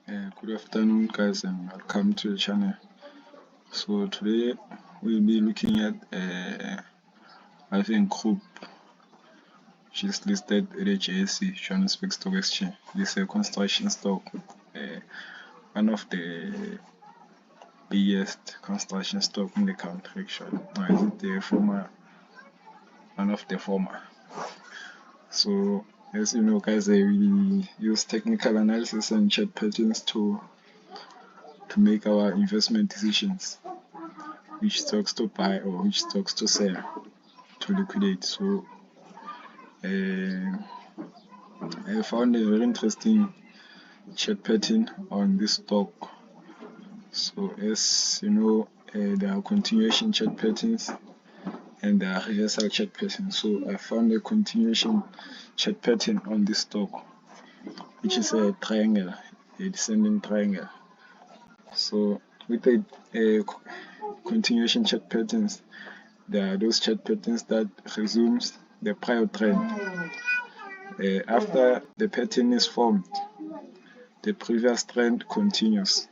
Good afternoon, guys, and welcome to the channel. So today we'll be looking at Aveng Group, which is listed at the JSE, Johannesburg Stock Exchange. This is a construction stock, one of the biggest construction stock in the country. Actually, is it the former? One of the former. So as you know, guys, we use technical analysis and chart patterns to make our investment decisions, which stocks to buy or which stocks to sell, to liquidate. So I found a very interesting chart pattern on this stock. So as you know, there are continuation chart patterns and there are reversal chart patterns. So I found a continuation chart pattern on this stock, which is a triangle, a descending triangle. So with the continuation chart patterns, there are those chart patterns that resumes the prior trend. After the pattern is formed, the previous trend continues.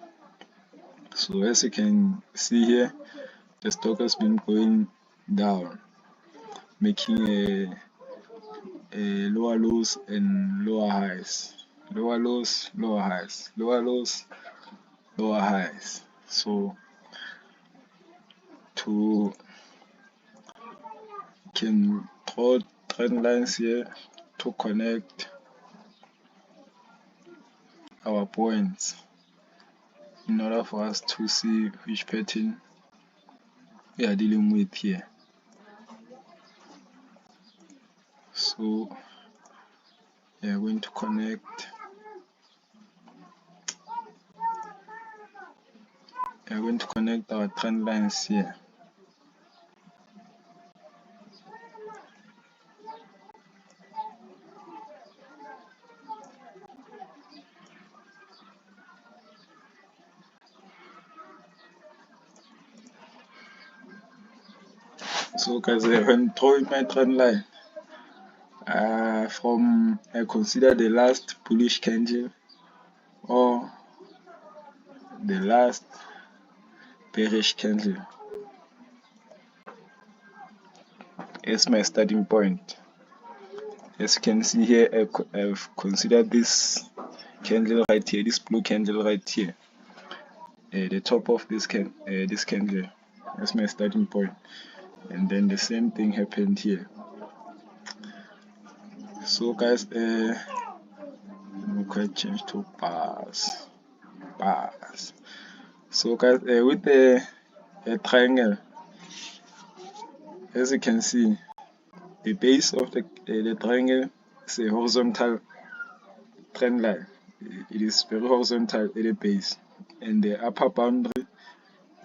So as you can see here, the stock has been going down, making a lower lows and lower highs, lower lows, lower highs, lower lows, lower highs. So to can draw trend lines here to connect our points in order for us to see which pattern we are dealing with here. So we are going to connect our trend lines here. So guys, when drawing my trend line, I consider the last bullish candle or the last bearish candle as my starting point. As you can see here, I've considered this candle right here, this blue candle right here, the top of this candle as my starting point, and then the same thing happened here. So guys, we can change to bars. So guys, with the triangle, as you can see, the base of the triangle is a horizontal trend line. It is very horizontal at the base, and the upper boundary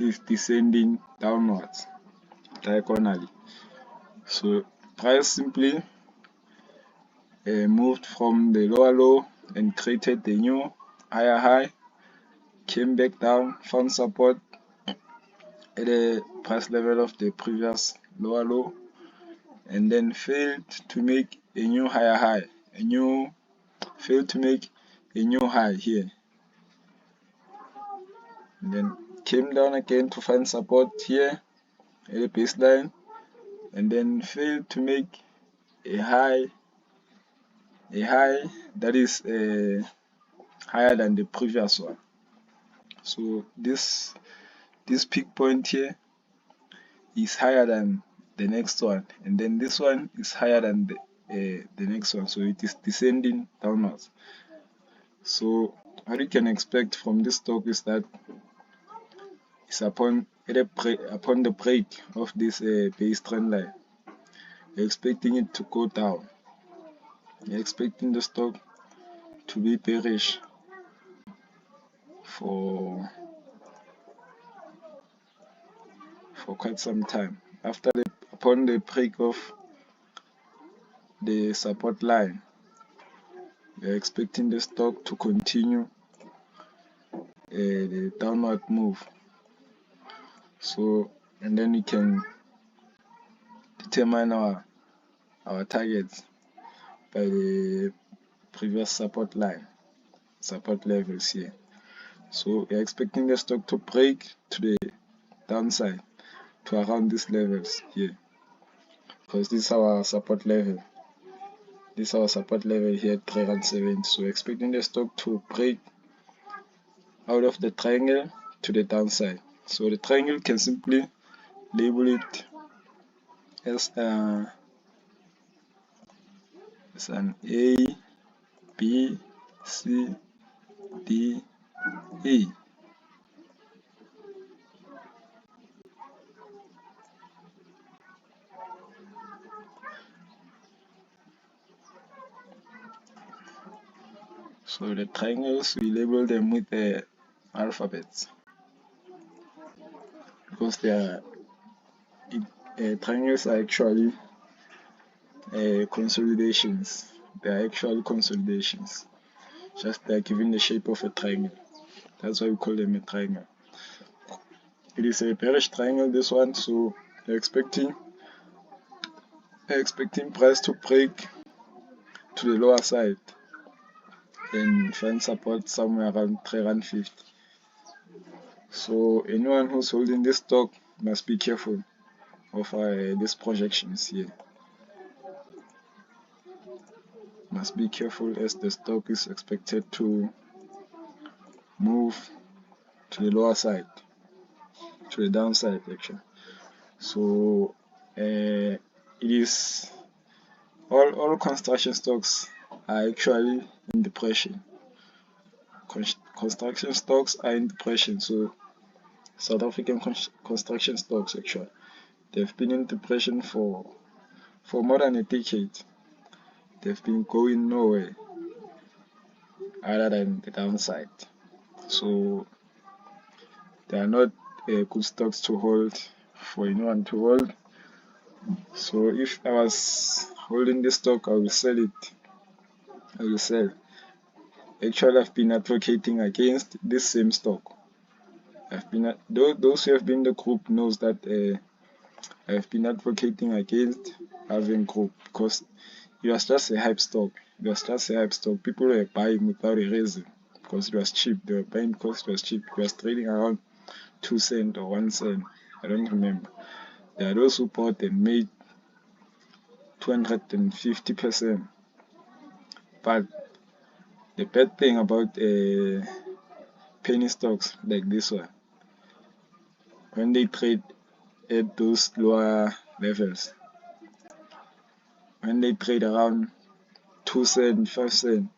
is descending downwards diagonally. So price simply moved from the lower low and created the new higher high, came back down, found support at the price level of the previous lower low, and then failed to make a new higher high, failed to make a new high here, and then came down again to find support here at the baseline, and then failed to make a high that is higher than the previous one. So this peak point here is higher than the next one, and then this one is higher than the next one, so it is descending downwards. So what you can expect from this stock is that it's upon the break of this base trend line, you're expecting it to go down. You're expecting the stock to be bearish for quite some time. Upon the break of the support line, we're expecting the stock to continue the downward move. So, and then we can determine our targets by the previous support levels here. So we're expecting the stock to break to the downside to around these levels here, because this is our support level. This is our support level here at 3.70. So we're expecting the stock to break out of the triangle to the downside. So the triangle can simply label it as an A, B, C, D, E. So the triangles, we label them with the alphabets, because they are triangles are actually consolidations. They are actually consolidations. Just they are given the shape of a triangle. That's why we call them a triangle. It is a bearish triangle, this one, so we're expecting price to break to the lower side and find support somewhere around 3.50. So anyone who's holding this stock must be careful of these projections here. Must be careful, as the stock is expected to move to the lower side, to the downside actually. So it is all construction stocks are actually in depression. Construction stocks are in depression. So South African construction stocks actually, they've been in depression for more than a decade. They've been going nowhere other than the downside. So they are not good stocks to hold, for anyone to hold. So if I was holding this stock, I will sell it. I will sell. Actually, I've been advocating against this same stock. Those who have been in the group knows that I've been advocating against Aveng Group, because it was just a hype stock. It was just a hype stock. People were buying without a reason, because it was cheap. They were buying because it was cheap. It was trading around 2 cents or 1 cent. I don't remember. There are those who bought and made 250%. But the bad thing about penny stocks like this one, when they trade at those lower levels, when they trade around 2 cents, 5 cents,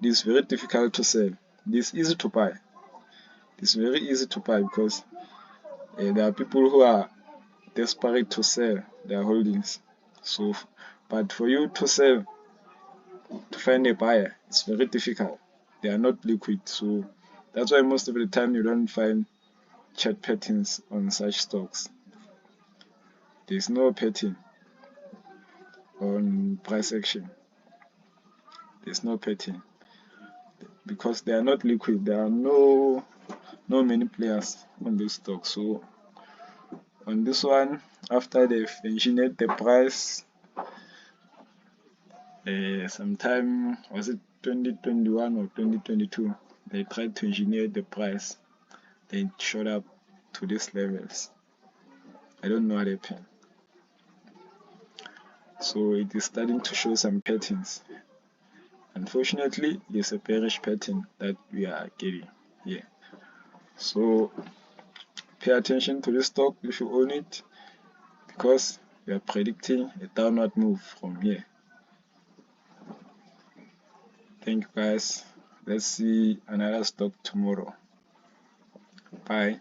it is very difficult to sell. It is easy to buy. It's very easy to buy, because there are people who are desperate to sell their holdings. So, but for you to sell, to find a buyer, it's very difficult. They are not liquid, so that's why most of the time you don't find chart patterns on such stocks. There's no pattern on price action. There's no pattern, because they are not liquid. There are no many players on this stock. So on this one, after they've engineered the price, sometime, was it 2021 or 2022, they tried to engineer the price, then it shot up to these levels. I don't know what happened. So it is starting to show some patterns. Unfortunately, it's a bearish pattern that we are getting here. So pay attention to this stock if you own it, because we are predicting a downward move from here. Thank you guys. Let's see another stock tomorrow. Bye.